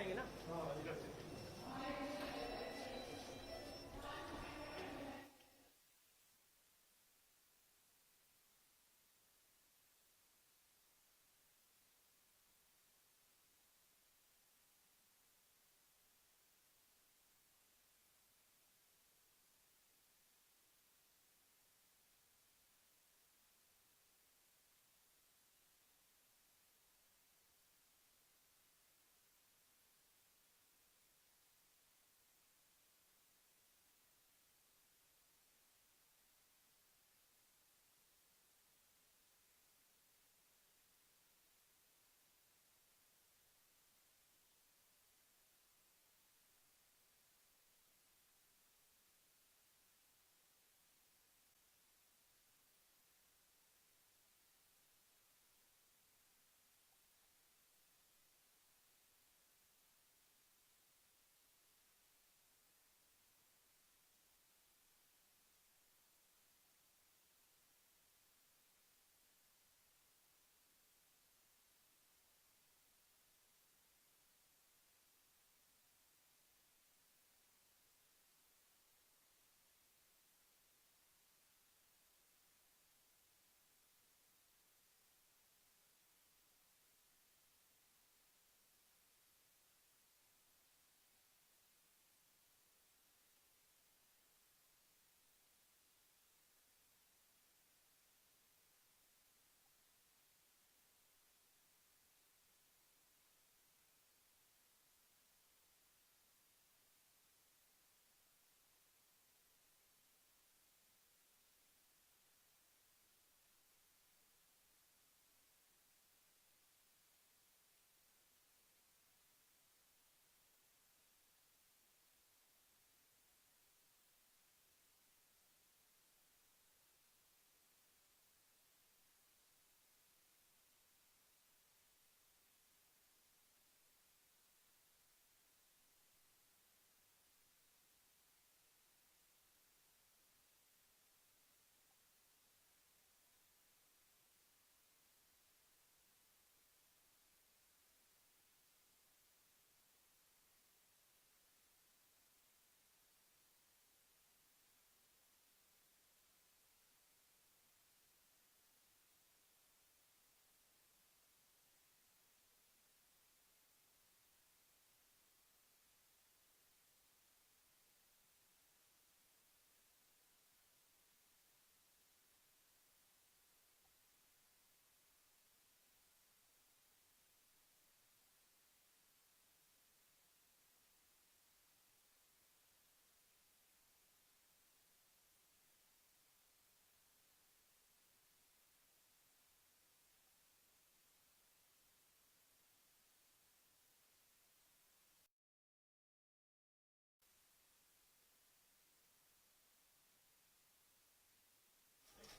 जाएंगे ना।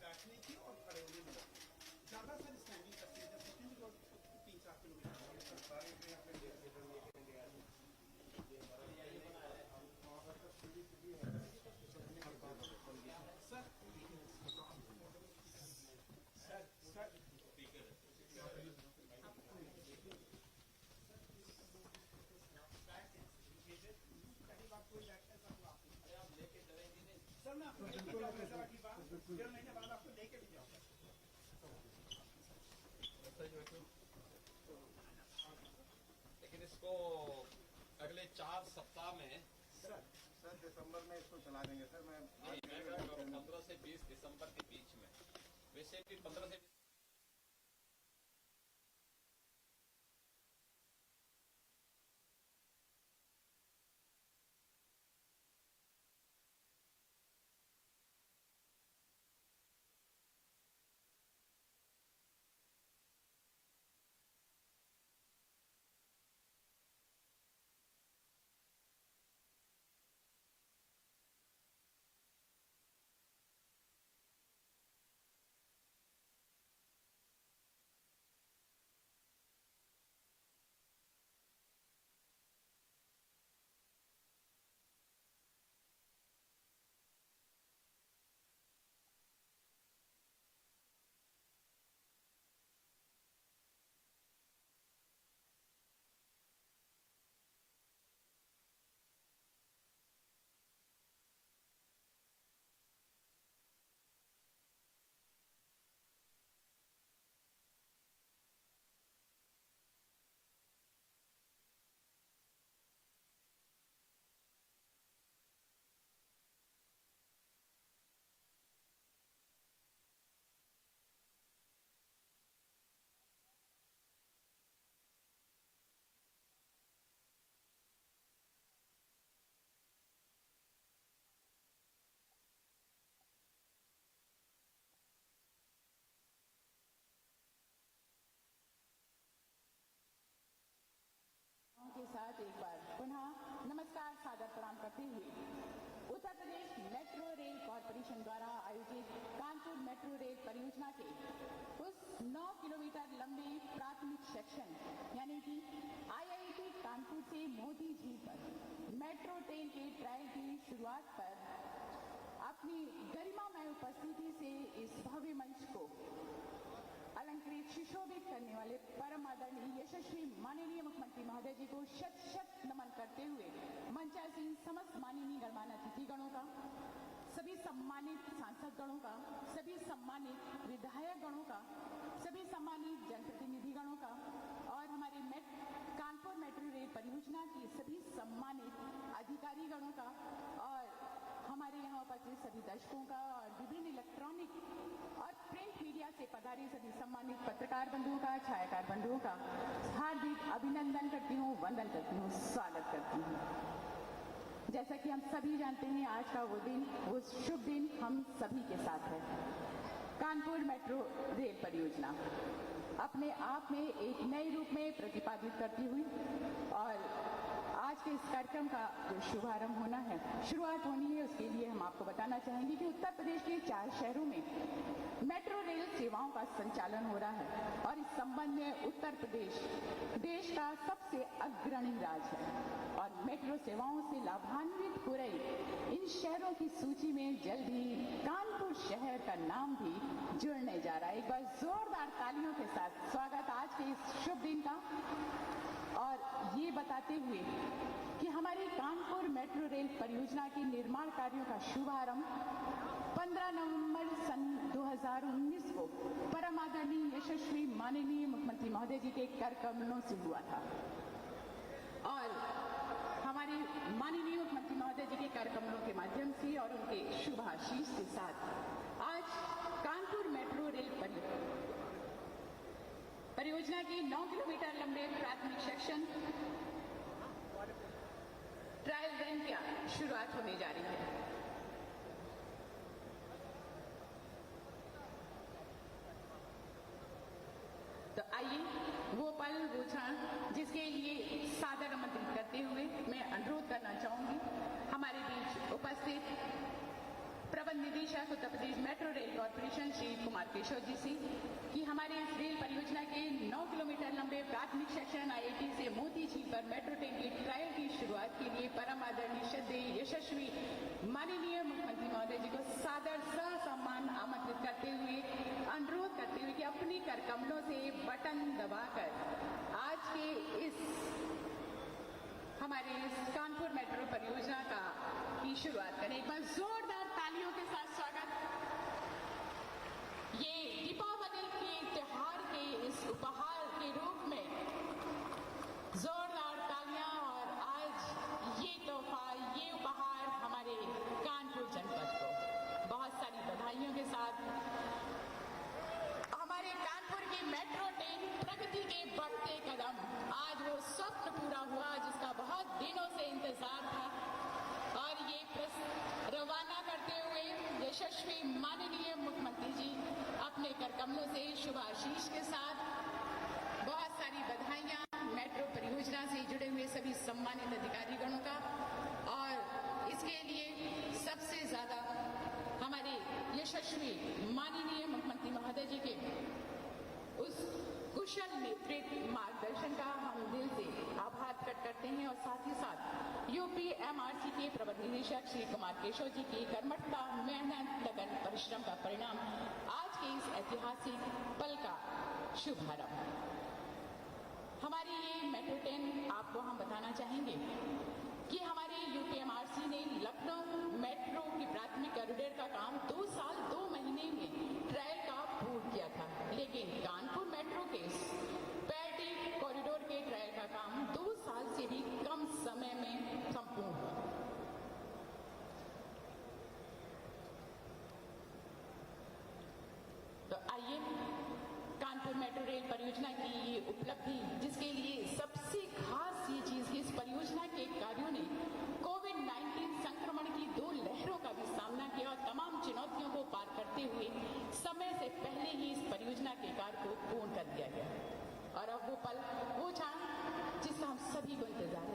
बैठने की और खड़े होने में ज्यादा सर स्टैंडिंग करते हैं जब सेकंड और 3-4 किलोमीटर सर सर सर मैं आपको लेके जाऊंगा सर अगली बार 1.5 महीने बाद आपको लेके भी जाऊंगा। लेकिन इसको अगले 4 सप्ताह में सर दिसंबर में इसको चला देंगे सर। मैं 15 से 20 दिसंबर के बीच में, वैसे भी 15 से साथ एक बार पुनः नमस्कार सादर प्रणाम करते हुए उत्तर प्रदेश मेट्रो रेल कॉरपोरेशन द्वारा आयोजित कानपुर मेट्रो रेल परियोजना के उस 9 किलोमीटर लंबे प्राथमिक सेक्शन यानी कि IIT कानपुर से मोती झील पर मेट्रो ट्रेन के ट्रायल की शुरुआत पर अपनी गरिमामय उपस्थिति से इस भव्य मंच को अलंकृत सुशोभित करने वाले परम आदरणीय यशस्वी माननीय मुख्यमंत्री महोदय जी को शत शत नमन करते हुए मंचासीन समस्त माननीय गणमान्य अतिथिगणों का, सभी सम्मानित सांसद गणों का, सभी सम्मानित विधायक गणों का, सभी सम्मानित जनप्रतिनिधि गणों का और हमारे कानपुर मेट्रो रेल परियोजना की सभी सम्मानित अधिकारी गणों का और हमारे यहाँ उपस्थित सभी दर्शकों का और विभिन्न इलेक्ट्रॉनिक और प्रिंट मीडिया से पधारे सभी सम्मानित पत्रकार बंधुओं का, छायाकार बंधुओं का हार्दिक अभिनंदन करती हूँ, वंदन करती हूँ, स्वागत करती हूँ। जैसा कि हम सभी जानते हैं, आज का वो दिन, वो शुभ दिन हम सभी के साथ है। कानपुर मेट्रो रेल परियोजना अपने आप में एक नए रूप में प्रतिपादित करती हुई और आज के इस कार्यक्रम का जो शुभारंभ होना है, शुरुआत होनी है, उसके लिए हम आपको बताना चाहेंगे कि उत्तर प्रदेश के 4 शहरों में मेट्रो रेल सेवाओं का संचालन हो रहा है और इस संबंध में उत्तर प्रदेश देश का सबसे अग्रणी राज्य है और मेट्रो सेवाओं से लाभान्वित हो रहे इन शहरों की सूची में जल्द ही कानपुर शहर का नाम भी जुड़ने जा रहा है। एक बार जोरदार तालियों के साथ स्वागत आज के इस शुभ दिन का और ये बताते हुए कि हमारी कानपुर मेट्रो रेल परियोजना के निर्माण कार्यों का शुभारंभ 15 नवंबर सन 2019 को परम आदरणीय यशस्वी माननीय मुख्यमंत्री महोदय जी के कर कमलों से हुआ था और हमारे माननीय मुख्यमंत्री महोदय जी के कर कमलों के माध्यम से और उनके शुभ आशीष के साथ आज कानपुर मेट्रो रेल परियोजना की 9 किलोमीटर लंबे प्राथमिक सेक्शन ट्रायल रन की शुरुआत होने जा रही है। तो आइए वो पल वो क्षण जिसके लिए सादर आमंत्रित करते हुए मैं अनुरोध करना चाहूंगी हमारे बीच उपस्थित प्रबंध निदेशक Uttar Pradesh metro rail corporation Shri Kumar Keshav ji से कि हमारे इस रेल परियोजना के 9 किलोमीटर लंबे प्राथमिक सेक्शन IIT से मोती झील पर मेट्रो ट्रेन की ट्रायल की शुरुआत के लिए परम आदरणीय श्रद्धेय यशस्वी माननीय मुख्यमंत्री महोदय जी को सादर सम्मान आमंत्रित करते हुए अनुरोध करते हुए कि अपनी कर कमलों से बटन दबाकर आज के इस हमारे इस कानपुर मेट्रो परियोजना की शुरुआत करें। एक बार जोरदार तालियों के साथ स्वागत। ये दीपावली के त्योहार के इस उपहार के रूप में जोरदार तालियां और आज ये तोहफा, ये उपहार हमारे कानपुर जनपद को बहुत सारी बधाइयों के साथ हमारे कानपुर की मेट्रो ट्रेन प्रगति के बढ़ते कदम, आज वो स्वप्न पूरा हुआ जिसका बहुत दिनों से इंतजार था और ये रवाना करते हुए यशस्वी माननीय मुख्यमंत्री जी अपने कर कमलों से शुभ आशीष के साथ बहुत सारी बधाइयां मेट्रो परियोजना से जुड़े हुए सभी सम्मानित अधिकारीगणों का और इसके लिए सबसे ज्यादा हमारे यशस्वी माननीय मुख्यमंत्री महोदय जी के उस कुशल नेतृत्व मार्गदर्शन का हम दिल से आभार प्रकट करते हैं और साथ ही साथ UPMRC के प्रबंध निदेशक श्री कुमार केशव जी की कर्मठता, मेहनत, लगन, परिश्रम का परिणाम आज के इस ऐतिहासिक पल का शुभारंभ। हमारी ये मेट्रो ट्रेन आपको हम बताना चाहेंगे कि हमारे UPMRC ने लखनऊ मेट्रो की प्राथमिक कॉरिडोर का काम 2 साल 2 महीने में ट्रायल का पूर्ण किया था, लेकिन कानपुर मेट्रो के पैटी कॉरिडोर के ट्रायल का काम 2 साल से भी कम समय में संपूर्ण हुआ। तो आइए कानपुर मेट्रो रेल परियोजना की ये उपलब्धि, जिसके लिए सबसे खास ये चीज कि इस परियोजना के कार्यों ने कोविड-19 संक्रमण की 2 लहरों का भी सामना किया और तमाम चुनौतियों को पार करते हुए समय से पहले ही इस परियोजना के कार्य को पूर्ण कर दिया गया और अब वो पल वो क्षण जिसका हम सभी को इंतजार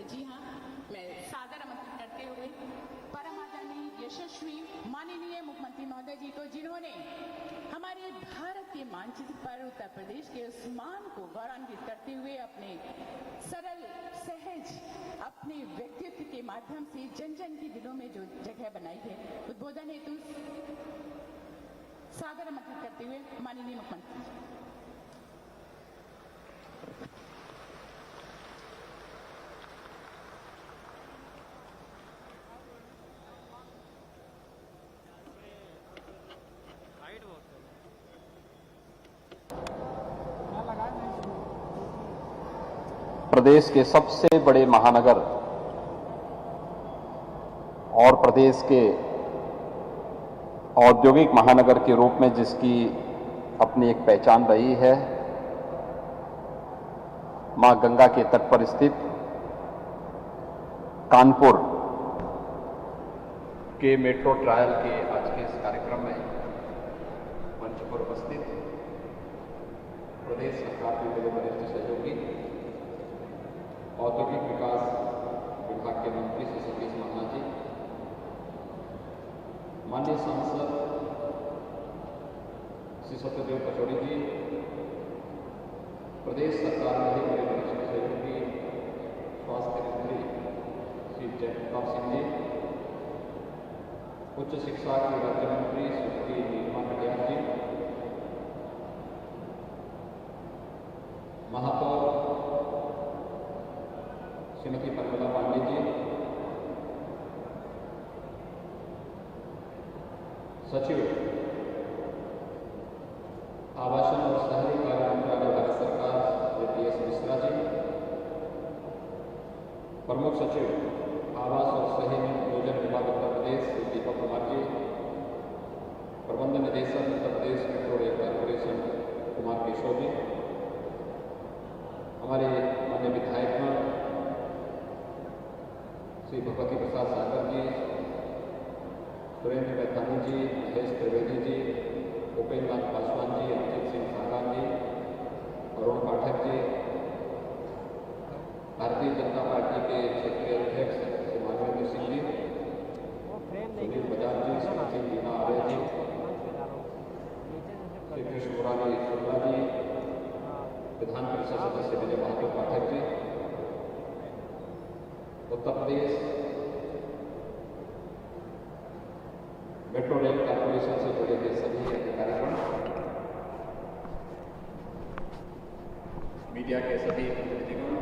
महोदय जी को, जिन्होंने हमारे भारत के मानचित्र पर उत्तर प्रदेश के उस मान को गौरवान्वित करते हुए अपने सरल सहज अपने व्यक्तित्व के माध्यम से जन जन के दिलों में जो जगह बनाई है, उद्बोधन हेतु सादर आमंत्रित करते हुए माननीय मुख्यमंत्री जी। प्रदेश के सबसे बड़े महानगर और प्रदेश के औद्योगिक महानगर के रूप में जिसकी अपनी एक पहचान रही है, मां गंगा के तट पर स्थित कानपुर के मेट्रो ट्रायल के आज के इस कार्यक्रम में मंच पर उपस्थित प्रदेश सरकार के मेरे वरिष्ठ सहयोगी औद्योगिक विकास विभाग के मंत्री श्री सतीश महाना जी, माननीय सांसद श्री सत्यदेव पचौड़ी जी, प्रदेश सरकार में ही मेरे वरिष्ठ सहयोगी स्वास्थ्य मंत्री श्री जयप्रताप सिंह जी, उच्च शिक्षा के राज्य मंत्री श्री नीलिमा कटियार जी, महापौर श्रीमती परिमला पांडे जी, सचिव आवासन और शहरी कार्य मंत्रालय भारत सरकार श्री PS मिश्रा जी, प्रमुख सचिव आवास और शहरी नियोजन विभाग उत्तर प्रदेश श्री दीपक कुमार जी, प्रबंध निदेशक Uttar Pradesh metro rail corporation Kumar Keshav ji, हमारे माननीय विधायक श्री भगवती प्रसाद सागर जी, सुरेंद्र मैथानी जी, महेश त्रिवेदी जी, उपेंद्र नाथ पासवान जी, अभिजीत सिंह सागान जी, अरुण पाठक जी, भारतीय जनता पार्टी के क्षेत्रीय अध्यक्ष श्री माधवेंद्र सिंह जी, सुनील बजाज जी, श्रीमती मीना आर्य जी, श्री कृष्ण मुरारी शुक्ला जी, विधान परिषद सदस्य विजय बहादुर पाठक जी, उत्तर प्रदेश मेट्रो रेल कॉर्पोरेशन से जुड़े हुए सभी अधिकारीगण, मीडिया के सभी प्रतिनिधिगण,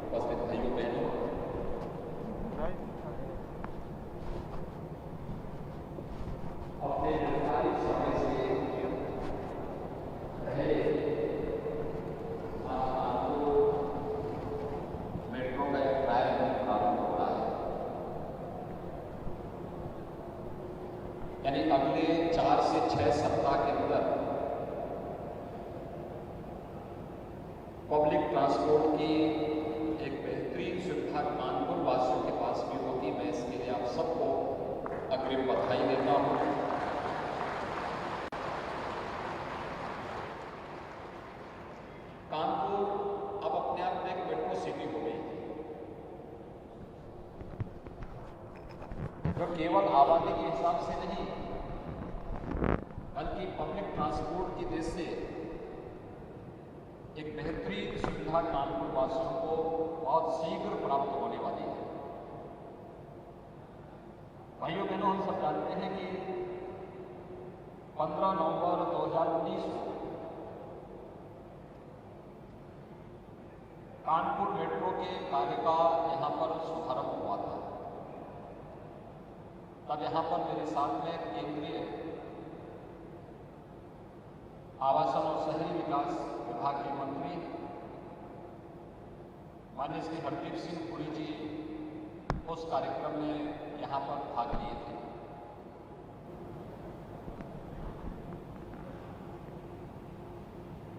उपस्थित भाइयों बहनों, अपने निर्धारित समय से पहले मेट्रो का एक ट्रायल प्रारंभ हो रहा है। यानी अगले 4 से 6 सप्ताह के अंदर पब्लिक ट्रांसपोर्ट की एक बेहतरीन सुविधा कानपुर वासियों के पास भी होगी। मैं इसके लिए आप सबको अग्रिम बधाई देता हूं। कानपुर अब अपने आप में एक मेट्रो सिटी हो गई है, जो केवल आबादी के हिसाब से नहीं बल्कि पब्लिक ट्रांसपोर्ट की दृष्टि से एक बेहतरीन सुविधा कानपुर वासियों को बहुत शीघ्र प्राप्त होने वाली है। भाइयों बहनों, हम सब जानते हैं कि 15 नवंबर 2019 को कानपुर मेट्रो के कार्य का यहाँ पर शुभारंभ हुआ था। तब यहाँ पर मेरे साथ में केंद्रीय आवासन और शहरी विकास विभाग के मंत्री माननीय श्री हरदीप सिंह पुरी जी उस कार्यक्रम में यहाँ पर भाग लिए थे।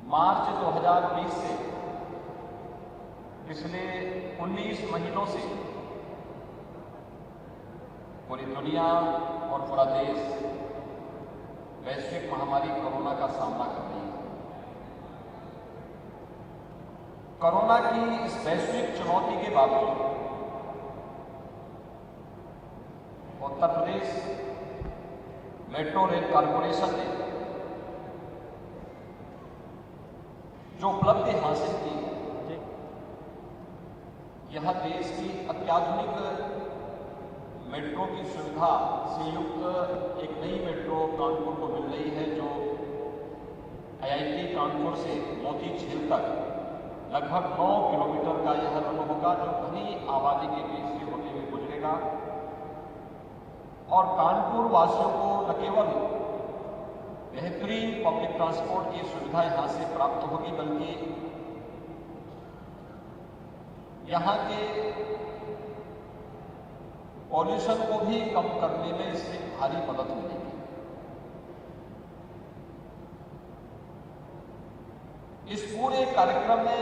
मार्च 2020 से पिछले 19 महीनों से पूरी दुनिया और पूरा देश वैश्विक महामारी कोरोना का सामना कर रही है। कोरोना की इस वैश्विक चुनौती के बावजूद उत्तर प्रदेश मेट्रो रेल कॉरपोरेशन ने जो उपलब्धि हासिल की, यह देश की अत्याधुनिक मेट्रो की सुविधा से युक्त एक नई मेट्रो कानपुर को मिल रही है, जो IIT कानपुर से मोती झील तक लगभग 9 किलोमीटर का यह रन होगा, जो घनी आबादी के बीच से होते हुए गुजरेगा और कानपुर वासियों को न केवल बेहतरीन पब्लिक ट्रांसपोर्ट की सुविधा यहां से प्राप्त होगी, बल्कि यहां के पॉल्यूशन को भी कम करने में इससे भारी मदद मिलेगी। इस पूरे कार्यक्रम में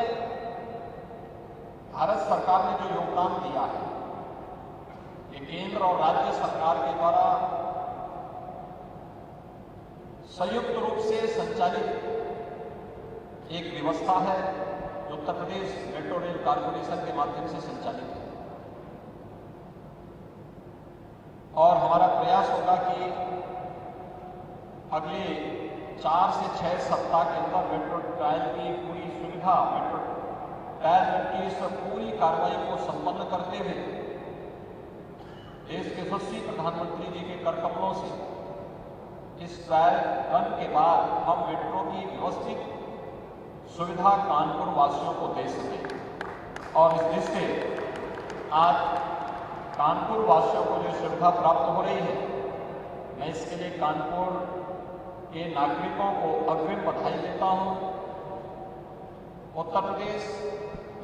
भारत सरकार ने जो योगदान दिया है, ये केंद्र और राज्य सरकार के द्वारा संयुक्त रूप से संचालित एक व्यवस्था है, जो उत्तर प्रदेश मेट्रो रेल कॉरपोरेशन के माध्यम से संचालित है। और हमारा प्रयास होगा कि अगले 4 से 6 सप्ताह के अंदर मेट्रो ट्रायल की पूरी सुविधा, मेट्रो ट्रायल रन की इस पूरी कार्रवाई को संपन्न करते हुए देश के यशस्वी प्रधानमंत्री जी के कर कमलों से इस ट्रायल रन के बाद हम मेट्रो की व्यवस्थित सुविधा कानपुर वासियों को दे सकें। और इस दृष्टि से आज कानपुर वासियों को जो सुविधा प्राप्त हो रही है, मैं इसके लिए कानपुर के नागरिकों को अग्रिम बधाई देता हूं। उत्तर प्रदेश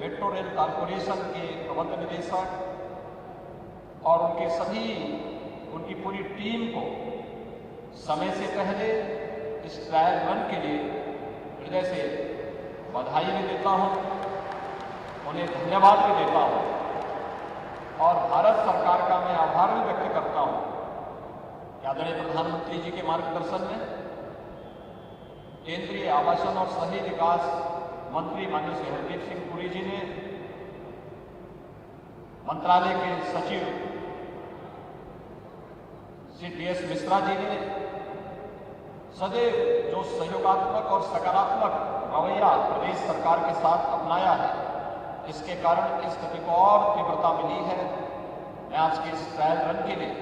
मेट्रो रेल कॉरपोरेशन के प्रबंध निदेशक और उनकी पूरी टीम को समय से पहले इस ट्रायल रन के लिए हृदय से बधाई भी देता हूं, उन्हें धन्यवाद भी देता हूं और भारत सरकार का मैं आभार भी व्यक्त करता हूं। आदरणीय प्रधानमंत्री जी के मार्गदर्शन में केंद्रीय आवासन और शहरी विकास मंत्री माननीय श्री हरदीप सिंह पुरी जी ने, मंत्रालय के सचिव श्री DS मिश्रा जी ने सदैव जो सहयोगात्मक और सकारात्मक रवैया प्रदेश सरकार के साथ अपनाया है, इसके कारण इस गति को और तीव्रता मिली है। मैं आज के इस ट्रायल रन के लिए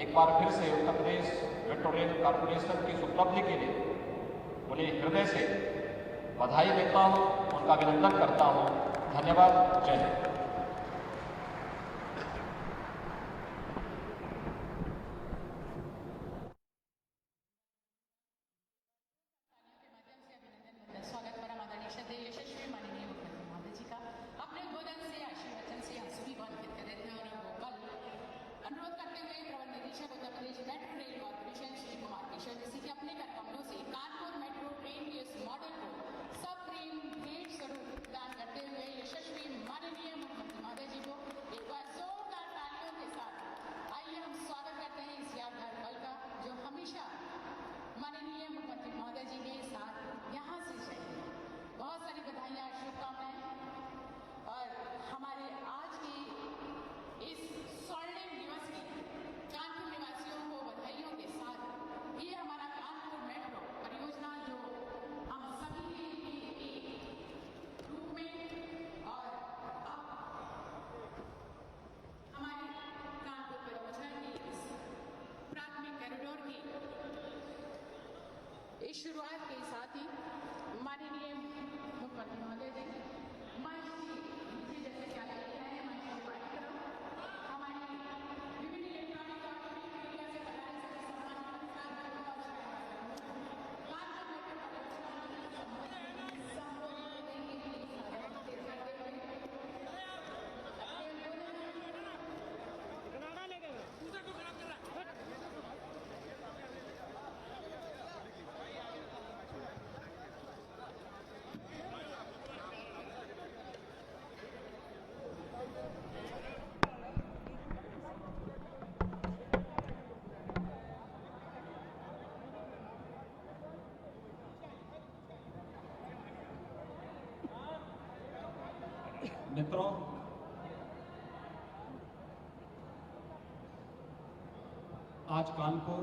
एक बार फिर से उत्तर प्रदेश मेट्रो रेल कॉरपोरेशन की इस उपलब्धि के लिए उन्हें हृदय से बधाई देता हूं, उनका अभिनंदन करता हूं। धन्यवाद। जय हिंद। इस शुरुआत के साथ ही माननीय मुख्यमंत्री महोदय जी जैसे क्या कहते हैं हमारी विभिन्न इलेक्ट्रॉनिक और मीडिया से मित्रों, आज कानपुर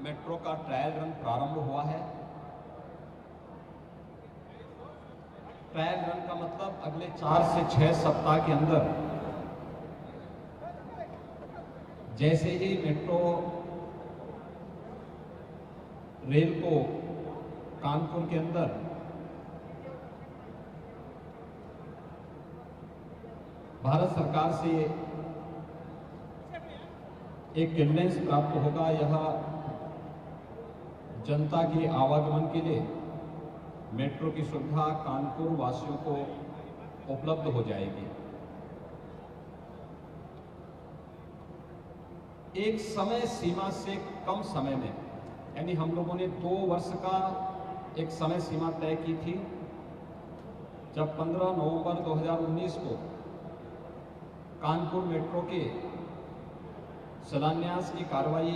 मेट्रो का ट्रायल रन प्रारंभ हुआ है। ट्रायल रन का मतलब अगले 4 से 6 सप्ताह के अंदर जैसे ही मेट्रो रेल को कानपुर के अंदर भारत सरकार से एक क्लियरेंस प्राप्त होगा, यह जनता के आवागमन के लिए मेट्रो की सुविधा कानपुर वासियों को उपलब्ध हो जाएगी। एक समय सीमा से कम समय में, यानी हम लोगों ने 2 वर्ष का एक समय सीमा तय की थी, जब 15 नवंबर 2019 को कानपुर मेट्रो के शिलान्यास की कार्रवाई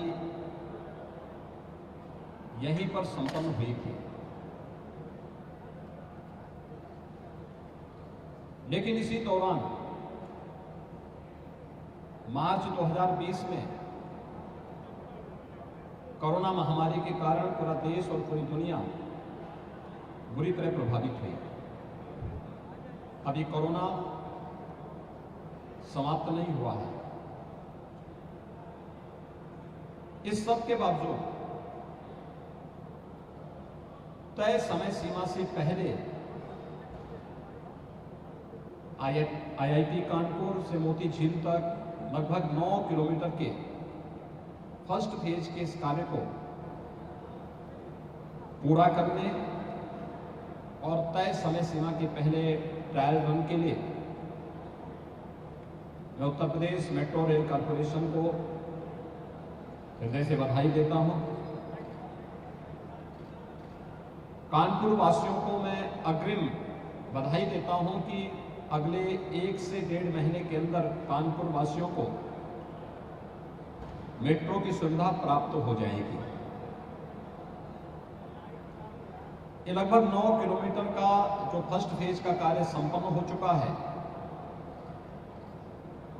यहीं पर संपन्न हुई थी। लेकिन इसी दौरान मार्च 2020 में कोरोना महामारी के कारण पूरा देश और पूरी दुनिया बुरी तरह प्रभावित हुई। अभी कोरोना समाप्त नहीं हुआ है। इस सब के बावजूद तय समय सीमा से पहले आईआईटी कानपुर से मोती झील तक लगभग 9 किलोमीटर के फर्स्ट फेज के इस कार्य को पूरा करने और तय समय सीमा के पहले ट्रायल रन के लिए मैं उत्तर प्रदेश मेट्रो रेल कॉर्पोरेशन को हृदय से बधाई देता हूं। कानपुर वासियों को मैं अग्रिम बधाई देता हूं कि अगले 1 से 1.5 महीने के अंदर कानपुर वासियों को मेट्रो की सुविधा प्राप्त हो जाएगी। ये लगभग 9 किलोमीटर का जो फर्स्ट फेज का कार्य संपन्न हो चुका है,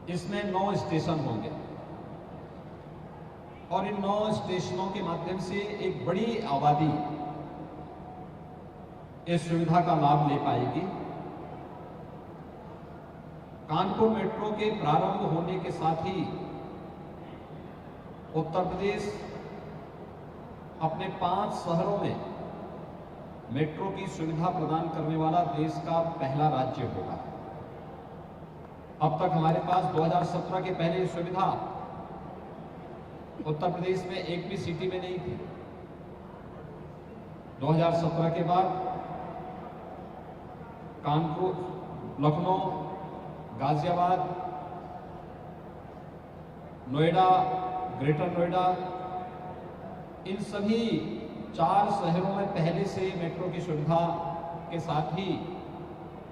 इसमें 9 स्टेशन होंगे और इन 9 स्टेशनों के माध्यम से एक बड़ी आबादी इस सुविधा का लाभ ले पाएगी। कानपुर मेट्रो के प्रारंभ होने के साथ ही उत्तर प्रदेश अपने 5 शहरों में मेट्रो की सुविधा प्रदान करने वाला देश का पहला राज्य होगा। अब तक हमारे पास 2017 के पहले सुविधा उत्तर प्रदेश में एक भी सिटी में नहीं थी। 2017 के बाद कानपुर, लखनऊ, गाजियाबाद, नोएडा, ग्रेटर नोएडा, इन सभी 4 शहरों में पहले से मेट्रो की सुविधा के साथ ही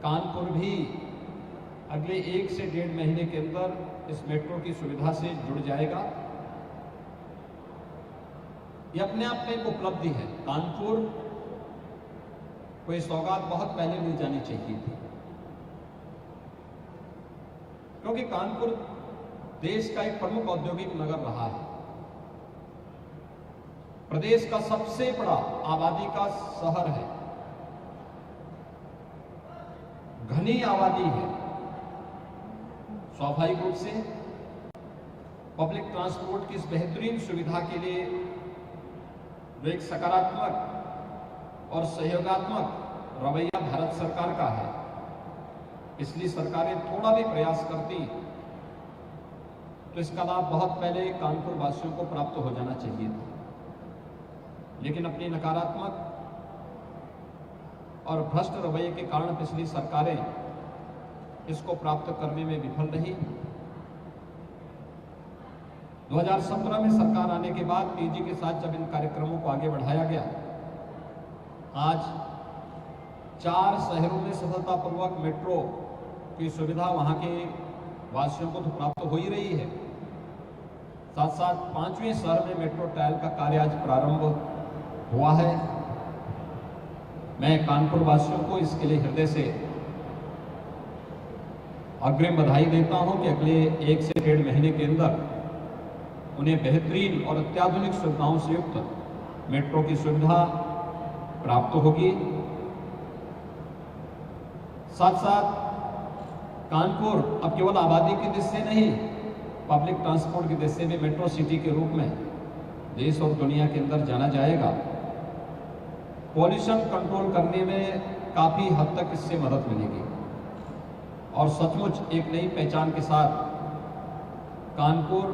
कानपुर भी अगले 1 से 1.5 महीने के अंदर इस मेट्रो की सुविधा से जुड़ जाएगा। यह अपने आप में एक उपलब्धि है। कानपुर को यह सौगात बहुत पहले मिल जानी चाहिए थी, क्योंकि कानपुर देश का एक प्रमुख औद्योगिक नगर रहा है। प्रदेश का सबसे बड़ा आबादी का शहर है, घनी आबादी है। स्वाभाविक रूप से पब्लिक ट्रांसपोर्ट की इस बेहतरीन सुविधा के लिए जो एक सकारात्मक और सहयोगात्मक रवैया भारत सरकार का है, इसलिए सरकारें थोड़ा भी प्रयास करती तो इसका लाभ बहुत पहले कानपुर वासियों को प्राप्त हो जाना चाहिए था। लेकिन अपनी नकारात्मक और भ्रष्ट रवैये के कारण पिछली सरकारें इसको प्राप्त करने में विफल रही। 2017 में सरकार आने के बाद तेजी के साथ जब इन कार्यक्रमों को आगे बढ़ाया गया, आज 4 शहरों में सफलतापूर्वक मेट्रो की सुविधा वहां के वासियों को तो प्राप्त हो ही रही है, साथ साथ 5वें शहर में मेट्रो ट्रायल का कार्य आज प्रारंभ हुआ है। मैं कानपुर वासियों को इसके लिए हृदय से अग्रिम बधाई देता हूं कि अगले 1 से 1.5 महीने के अंदर उन्हें बेहतरीन और अत्याधुनिक सुविधाओं से युक्त मेट्रो की सुविधा प्राप्त होगी। साथ साथ कानपुर अब केवल आबादी की दृष्टि से नहीं, पब्लिक ट्रांसपोर्ट की दृष्टि से भी मेट्रो सिटी के रूप में देश और दुनिया के अंदर जाना जाएगा। पॉल्यूशन कंट्रोल करने में काफी हद तक इससे मदद मिलेगी और सचमुच एक नई पहचान के साथ कानपुर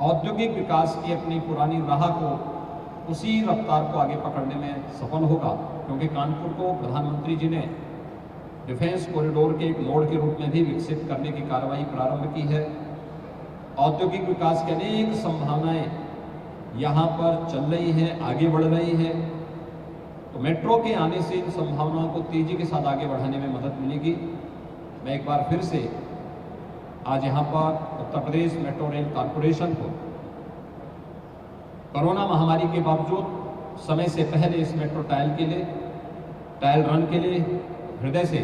औद्योगिक विकास की अपनी पुरानी राह को उसी रफ्तार को आगे पकड़ने में सफल होगा, क्योंकि कानपुर को प्रधानमंत्री जी ने डिफेंस कॉरिडोर के एक मोड़ के रूप में भी विकसित करने की कार्रवाई प्रारंभ की है। औद्योगिक विकास की अनेक संभावनाएं यहाँ पर चल रही हैं, आगे बढ़ रही हैं। तो मेट्रो के आने से इन संभावनाओं को तेजी के साथ आगे बढ़ाने में मदद मिलेगी। मैं एक बार फिर से आज यहाँ पर उत्तर प्रदेश मेट्रो रेल कॉरपोरेशन को कोरोना महामारी के बावजूद समय से पहले इस मेट्रो ट्रायल रन के लिए हृदय से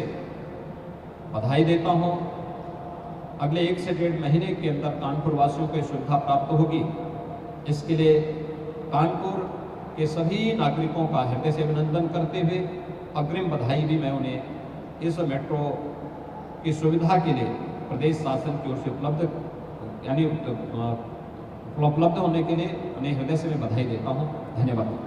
बधाई देता हूँ। अगले 1 से 1.5 महीने के अंदर कानपुर वासियों को सुविधा प्राप्त होगी। इसके लिए कानपुर के सभी नागरिकों का हृदय से अभिनंदन करते हुए अग्रिम बधाई भी मैं उन्हें इस मेट्रो की सुविधा के लिए प्रदेश शासन की ओर से उपलब्ध होने के लिए उन्हें हृदय से मैं बधाई देता हूँ। धन्यवाद।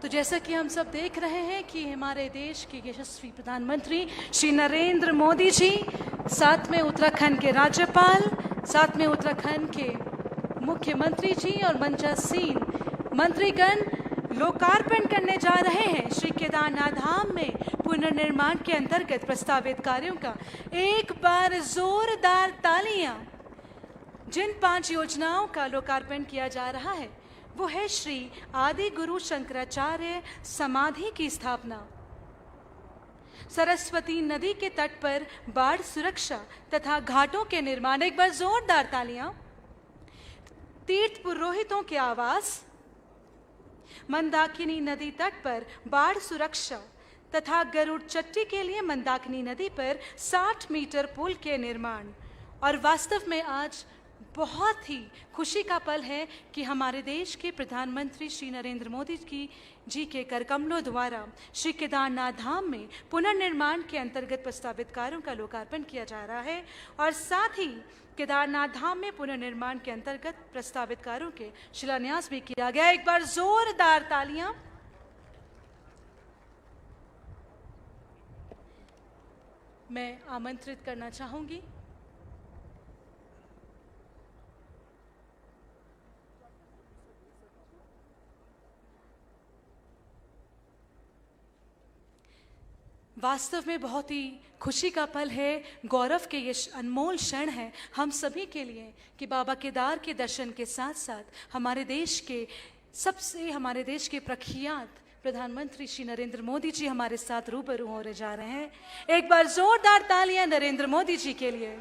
तो जैसा कि हम सब देख रहे हैं कि हमारे देश के यशस्वी प्रधानमंत्री श्री नरेंद्र मोदी जी, साथ में उत्तराखंड के राज्यपाल, साथ में उत्तराखंड के मुख्यमंत्री जी और मंचासीन मंत्रीगण लोकार्पण करने जा रहे हैं श्री केदारनाथ धाम में पुनर्निर्माण के अंतर्गत प्रस्तावित कार्यों का। एक बार जोरदार तालियां। जिन 5 योजनाओं का लोकार्पण किया जा रहा है वो है श्री आदि गुरु शंकराचार्य समाधि की स्थापना, सरस्वती नदी के तट पर बाढ़ सुरक्षा तथा घाटों के निर्माण। एक बार जोरदार तालियां। तीर्थ पुरोहितों के आवास, मंदाकिनी नदी तट पर बाढ़ सुरक्षा तथा गरुड़ चट्टी के लिए मंदाकिनी नदी पर 60 मीटर पुल के निर्माण। और वास्तव में आज बहुत ही खुशी का पल है कि हमारे देश के प्रधानमंत्री श्री नरेंद्र मोदी जी के करकमलों द्वारा श्री केदारनाथ धाम में पुनर्निर्माण के अंतर्गत प्रस्तावित कार्यों का लोकार्पण किया जा रहा है और साथ ही केदारनाथ धाम में पुनर्निर्माण के अंतर्गत प्रस्तावित कार्यों के शिलान्यास भी किया गया। एक बार जोरदार तालियां। मैं आमंत्रित करना चाहूंगी वास्तव में बहुत ही खुशी का पल है, गौरव के ये अनमोल क्षण है हम सभी के लिए कि बाबा केदार के दर्शन के साथ साथ हमारे देश के प्रख्यात प्रधानमंत्री श्री नरेंद्र मोदी जी हमारे साथ रूबरू होने जा रहे हैं। एक बार जोरदार तालियां नरेंद्र मोदी जी के लिए।